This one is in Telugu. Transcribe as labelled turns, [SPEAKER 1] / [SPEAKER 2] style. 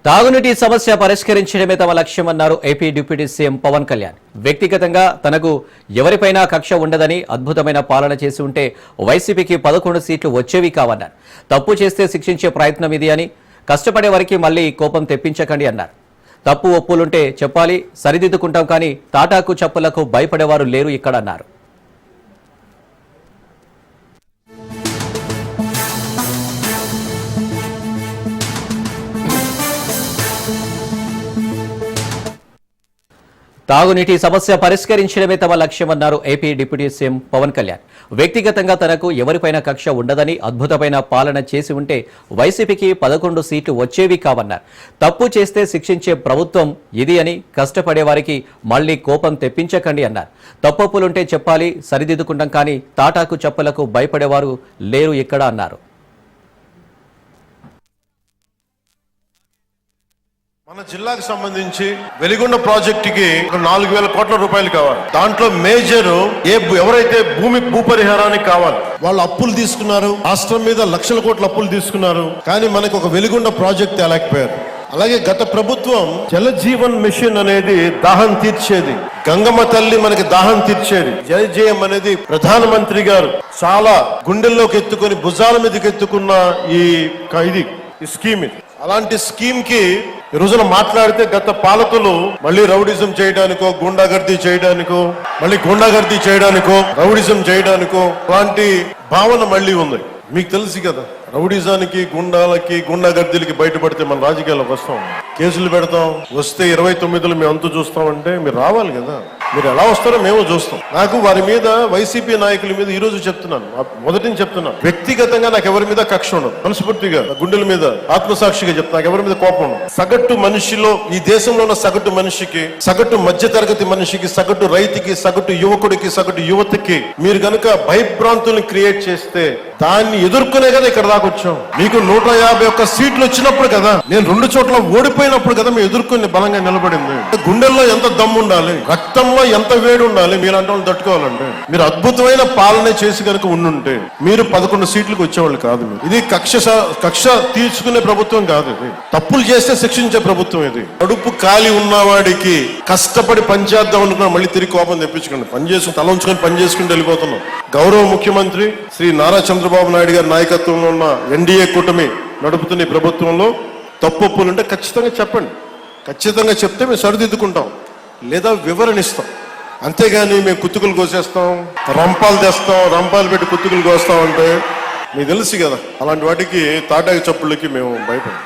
[SPEAKER 1] తాగునీటి సమస్య పరిష్కరించడమే తమ లక్ష్యమన్నారు AP deputy CM Pawan Kalyan. వ్యక్తిగతంగా తనకు ఎవరిపైనా కక్ష ఉండదని, అద్భుతమైన పాలన చేసి ఉంటే వైసీపీకి 11 సీట్లు వచ్చేవి కావన్నారు. తప్పు చేస్తే శిక్షించే ప్రయత్నం ఇది అని, కష్టపడే వారికి మళ్లీ కోపం తెప్పించకండి అన్నారు. తప్పు ఒప్పులుంటే చెప్పాలి, సరిదిద్దుకుంటాం, కానీ తాటాకు చప్పులకు భయపడేవారు లేరు ఇక్కడ అన్నారు. తాగునీటి సమస్య పరిష్కరించడమే తమ లక్ష్యమన్నారు AP deputy CM Pawan Kalyan. వ్యక్తిగతంగా తనకు ఎవరిపైనా కక్ష ఉండదని, అద్భుతమైన పాలన చేసి ఉంటే వైసీపీకి 11 సీట్లు వచ్చేవి కావన్నారు. తప్పు చేస్తే శిక్షించే ప్రభుత్వం ఇది అని, కష్టపడే వారికి మళ్లీ కోపం తెప్పించకండి అన్నారు. తప్పులుంటే చెప్పాలి, సరిదిద్దుకుంటాం, కానీ తాటాకు చప్పులకు భయపడేవారు లేరు ఇక్కడ అన్నారు.
[SPEAKER 2] మన జిల్లాకు సంబంధించి వెలిగొండ ప్రాజెక్టుకి 4,000 కోట్ల రూపాయలు కావాలి. దాంట్లో మేజర్ ఎవరైతే భూపరిహారానికి కావాలి వాళ్ళు అప్పులు తీసుకున్నారు. రాష్ట్రం మీద లక్షల కోట్ల అప్పులు తీసుకున్నారు. కానీ మనకు ఒక వెలిగొండ ప్రాజెక్ట్ తేలేకపోయారు. అలాగే గత ప్రభుత్వం జల జీవన్ మిషన్ అనేది దాహం తీర్చేది, గంగమ్మ తల్లి మనకి దాహం తీర్చేది. జలజయం అనేది ప్రధానమంత్రి గారు చాలా గుండెల్లోకి ఎత్తుకొని భుజాల మీదకి ఎత్తుకున్న ఈ స్కీమ్ ఇది. అలాంటి స్కీమ్ కి ఈ రోజున మాట్లాడితే గత పాలకులు మళ్ళీ రౌడిజం చేయడానికో, గూండాగర్దీ చేయడానికో, రౌడిజం చేయడానికో అలాంటి భావన మళ్ళీ ఉంది. మీకు తెలుసు కదా, రౌడిజానికి, గుండాగర్దీలకి బయటపడితే మన రాజకీయాలకు వస్తాం, కేసులు పెడతాం. వస్తే 29లో మేము అంతు చూస్తామంటే మీరు రావాలి కదా. మీరు ఎలా వస్తారో మేము చూస్తాం. నాకు వారి మీద, వైసీపీ నాయకుల మీద ఈ రోజు చెప్తున్నాను, మొదటి చెప్తున్నాను, వ్యక్తిగతంగా నాకు ఎవరి మీద కక్ష ఉండదు. మనస్ఫూర్తిగా గుండెల మీద ఆత్మసాక్షిగా చెప్తా, నాకు ఎవరి మీద కోపం ఉండదు. సగటు మనిషిలో, ఈ దేశంలో ఉన్న సగటు మనిషికి, సగటు మధ్యతరగతి మనిషికి, సగటు రైతుకి, సగటు యువకుడికి, సగటు యువతకి మీరు కనుక భయభ్రాంతుల్ని క్రియేట్ చేస్తే దాన్ని ఎదుర్కొనే కదా ఇక్కడ దాకా వచ్చాం. మీకు 151 సీట్లు వచ్చినప్పుడు కదా, నేను 2 చోట్ల ఓడిపోయినప్పుడు కదా మేము ఎదుర్కొని బలంగా నిలబడింది. గుండెల్లో ఎంత దమ్ము ఉండాలి, రక్తంలో ఎంత వేడి ఉండాలి మీలాంటి వాళ్ళు తట్టుకోవాలంటే. మీరు అద్భుతమైన పాలన చేసి కనుక ఉండుంటే మీరు 11 సీట్లకు వచ్చేవాళ్ళు కాదు. ఇది కక్ష తీర్చుకునే ప్రభుత్వం కాదు. ఇది తప్పులు చేస్తే శిక్షించే ప్రభుత్వం. ఇది కడుపు ఖాళీ ఉన్నవాడికి కష్టపడి పనిచేద్దాం అనుకున్నా మళ్ళీ తిరిగి కోపం తెప్పించుకోండి. పని చేసుకుని తల ఉంచుకొని పని చేసుకుని వెళ్ళిపోతున్నాం. గౌరవ ముఖ్యమంత్రి శ్రీ నారా చంద్రబాబు నాయుడు గారి నాయకత్వంలో ఉన్న ఎన్డీఏ కూటమి నడుపుతున్న ఈ ప్రభుత్వంలో తప్పులుంటే ఖచ్చితంగా చెప్పండి. ఖచ్చితంగా చెప్తే మేము సరిదిద్దుకుంటాం, లేదా వివరణ ఇస్తాం. అంతేగాని మేము కుత్తుకులు కోసేస్తాం, రంపాలు తెస్తాం, రంపాలు పెట్టి కుత్తుకులు కోస్తాం అంటే మీకు తెలుసు కదా, అలాంటి వాటికి తాటాకి చప్పుళ్ళకి మేము భయపడం.